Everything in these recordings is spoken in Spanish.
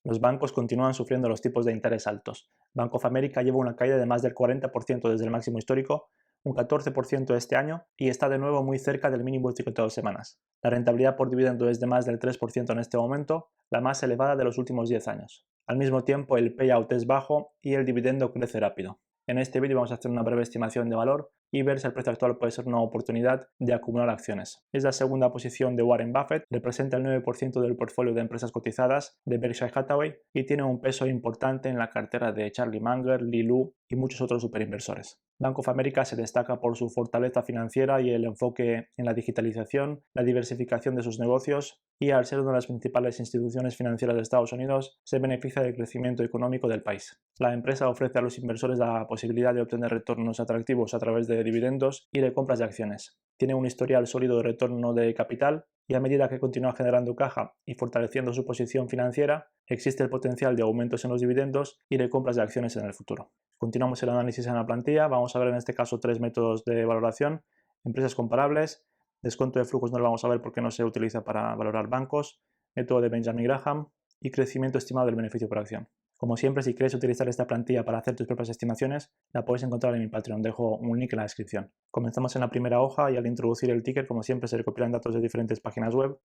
Los bancos continúan sufriendo los tipos de interés altos. Bank of America lleva una caída de más del 40% desde el máximo histórico, un 14% este año y está de nuevo muy cerca del mínimo de 52 semanas. La rentabilidad por dividendo es de más del 3% en este momento, la más elevada de los últimos 10 años. Al mismo tiempo, el payout es bajo y el dividendo crece rápido. En este vídeo vamos a hacer una breve estimación de valor y ver si el precio actual puede ser una oportunidad de acumular acciones. Es la segunda posición de Warren Buffett, representa el 9% del portfolio de empresas cotizadas de Berkshire Hathaway y tiene un peso importante en la cartera de Charlie Munger, Li Lu y muchos otros superinversores. Bank of America se destaca por su fortaleza financiera y el enfoque en la digitalización, la diversificación de sus negocios y al ser una de las principales instituciones financieras de Estados Unidos, se beneficia del crecimiento económico del país. La empresa ofrece a los inversores la posibilidad de obtener retornos atractivos a través de dividendos y de compras de acciones. Tiene un historial sólido de retorno de capital y a medida que continúa generando caja y fortaleciendo su posición financiera, existe el potencial de aumentos en los dividendos y de compras de acciones en el futuro. Continuamos el análisis en la plantilla. Vamos a ver en este caso tres métodos de valoración: empresas comparables, descuento de flujos no lo vamos a ver porque no se utiliza para valorar bancos, método de Benjamin Graham y crecimiento estimado del beneficio por acción. Como siempre, si quieres utilizar esta plantilla para hacer tus propias estimaciones, la puedes encontrar en mi Patreon, dejo un link en la descripción. Comenzamos en la primera hoja y al introducir el ticker, como siempre, se recopilan datos de diferentes páginas web,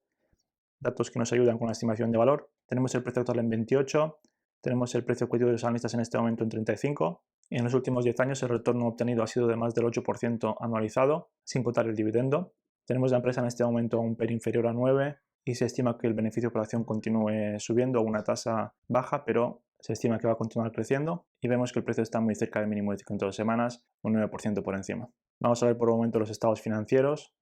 datos que nos ayudan con la estimación de valor. Tenemos el precio actual en 28, tenemos el precio objetivo de los analistas en este momento en 35, y en los últimos 10 años el retorno obtenido ha sido de más del 8% anualizado, sin contar el dividendo. Tenemos la empresa en este momento a un PER inferior a 9 y se estima que el beneficio por acción continúe subiendo a una tasa baja, pero se estima que va a continuar creciendo y vemos que el precio está muy cerca del mínimo de 52 semanas, un 9% por encima. Vamos a ver por un momento los estados financieros.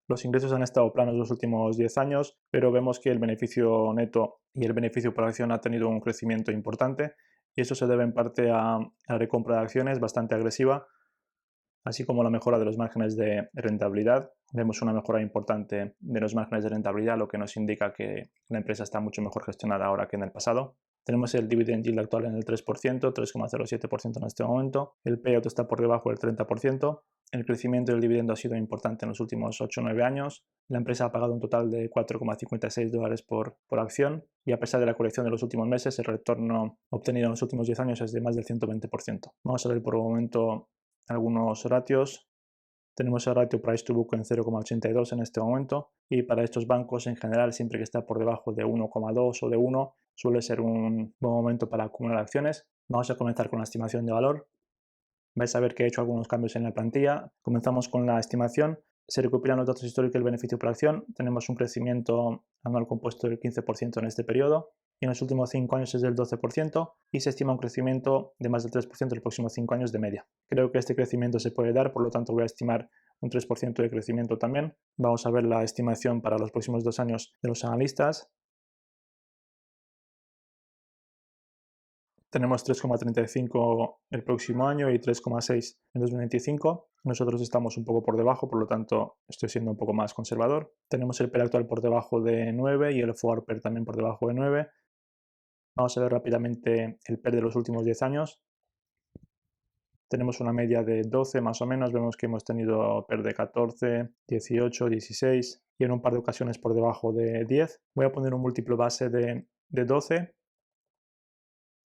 Los ingresos han estado planos los últimos 10 años, pero vemos que el beneficio neto y el beneficio por acción ha tenido un crecimiento importante y eso se debe en parte a la recompra de acciones bastante agresiva, así como la mejora de los márgenes de rentabilidad. Vemos una mejora importante de los márgenes de rentabilidad, lo que nos indica que la empresa está mucho mejor gestionada ahora que en el pasado. Tenemos el dividend yield actual en el 3%, 3,07% en este momento. El payout está por debajo del 30%. El crecimiento del dividendo ha sido importante en los últimos 8 o 9 años. La empresa ha pagado un total de $4,56 por acción y a pesar de la corrección de los últimos meses, el retorno obtenido en los últimos 10 años es de más del 120%. Vamos a ver por un momento algunos ratios. Tenemos el ratio price to book en 0,82 en este momento y para estos bancos en general siempre que está por debajo de 1,2 o de 1 suele ser un buen momento para acumular acciones. Vamos a comenzar con la estimación de valor. Vais a ver que he hecho algunos cambios en la plantilla. Comenzamos con la estimación. Se recopilan los datos históricos del beneficio por acción. Tenemos un crecimiento anual compuesto del 15% en este periodo y en los últimos 5 años es del 12% y se estima un crecimiento de más del 3% en los próximos 5 años de media. Creo que este crecimiento se puede dar, por lo tanto voy a estimar un 3% de crecimiento también. Vamos a ver la estimación para los próximos 2 años de los analistas. Tenemos 3,35 el próximo año y 3,6 en 2025. Nosotros estamos un poco por debajo, por lo tanto estoy siendo un poco más conservador. Tenemos el PER actual por debajo de 9 y el forward PER también por debajo de 9. Vamos a ver rápidamente el PER de los últimos 10 años. Tenemos una media de 12 más o menos. Vemos que hemos tenido PER de 14, 18, 16 y en un par de ocasiones por debajo de 10. Voy a poner un múltiplo base de 12.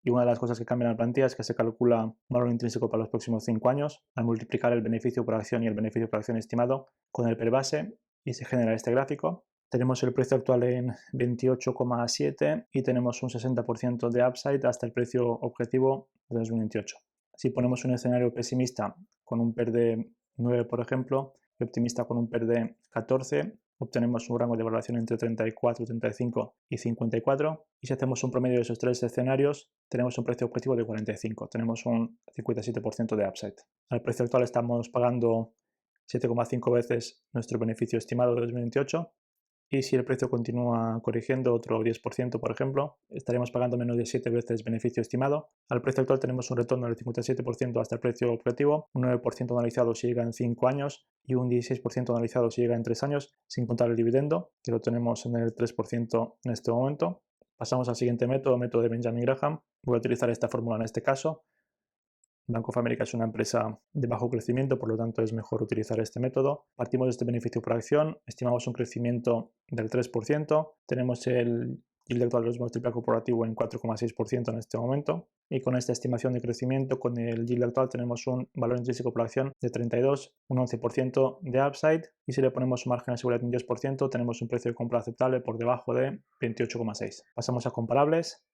Y una de las cosas que cambia en la plantilla es que se calcula valor intrínseco para los próximos 5 años al multiplicar el beneficio por acción y el beneficio por acción estimado con el PER base y se genera este gráfico. Tenemos el precio actual en 28,7 y tenemos un 60% de upside hasta el precio objetivo de 2028. Si ponemos un escenario pesimista con un PER de 9, por ejemplo, y optimista con un PER de 14, obtenemos un rango de valoración entre 34, 35 y 54. Y si hacemos un promedio de esos tres escenarios, tenemos un precio objetivo de 45. Tenemos un 57% de upside. Al precio actual estamos pagando 7,5 veces nuestro beneficio estimado de 2028. Y si el precio continúa corrigiendo otro 10%, por ejemplo, estaremos pagando menos de 7 veces beneficio estimado. Al precio actual tenemos un retorno del 57% hasta el precio objetivo, un 9% analizado si llega en 5 años y un 16% analizado si llega en 3 años, sin contar el dividendo, que lo tenemos en el 3% en este momento. Pasamos al siguiente método, método de Benjamin Graham. Voy a utilizar esta fórmula en este caso. Bank of America es una empresa de bajo crecimiento, por lo tanto es mejor utilizar este método. Partimos de este beneficio por acción, estimamos un crecimiento del 3%, tenemos el yield actual de los bonos AAA corporativo en 4,6% en este momento, y con esta estimación de crecimiento, con el yield actual tenemos un valor intrínseco por acción de 32, un 11% de upside, y si le ponemos un margen de seguridad de un 10%, tenemos un precio de compra aceptable por debajo de 28,6. Pasamos a comparables.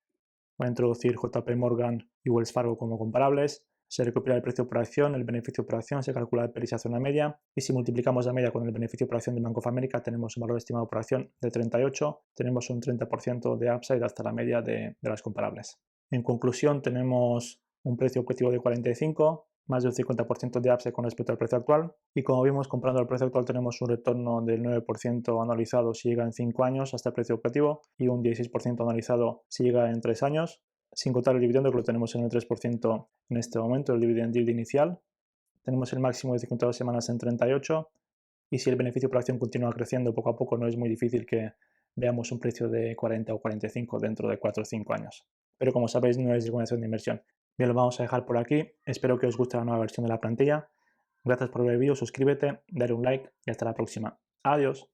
Voy a introducir JP Morgan y Wells Fargo como comparables. Se recupera el precio por acción, el beneficio por acción, se calcula el PER y se hace una media, y si multiplicamos la media con el beneficio por acción de Bank of America tenemos un valor estimado por acción de 38, tenemos un 30% de upside hasta la media de las comparables. En conclusión, tenemos un precio objetivo de 45, más de un 50% de upside con respecto al precio actual, y como vimos, comprando al precio actual tenemos un retorno del 9% anualizado si llega en 5 años hasta el precio objetivo y un 16% anualizado si llega en 3 años, sin contar el dividendo que lo tenemos en el 3% en este momento, el dividend yield inicial. Tenemos el máximo de 52 semanas en 38, y si el beneficio por acción continúa creciendo poco a poco, no es muy difícil que veamos un precio de 40 o 45 dentro de 4 o 5 años. Pero como sabéis, no es recomendación de inversión. Bien, lo vamos a dejar por aquí. Espero que os guste la nueva versión de la plantilla. Gracias por ver el vídeo, suscríbete, dale un like y hasta la próxima. Adiós.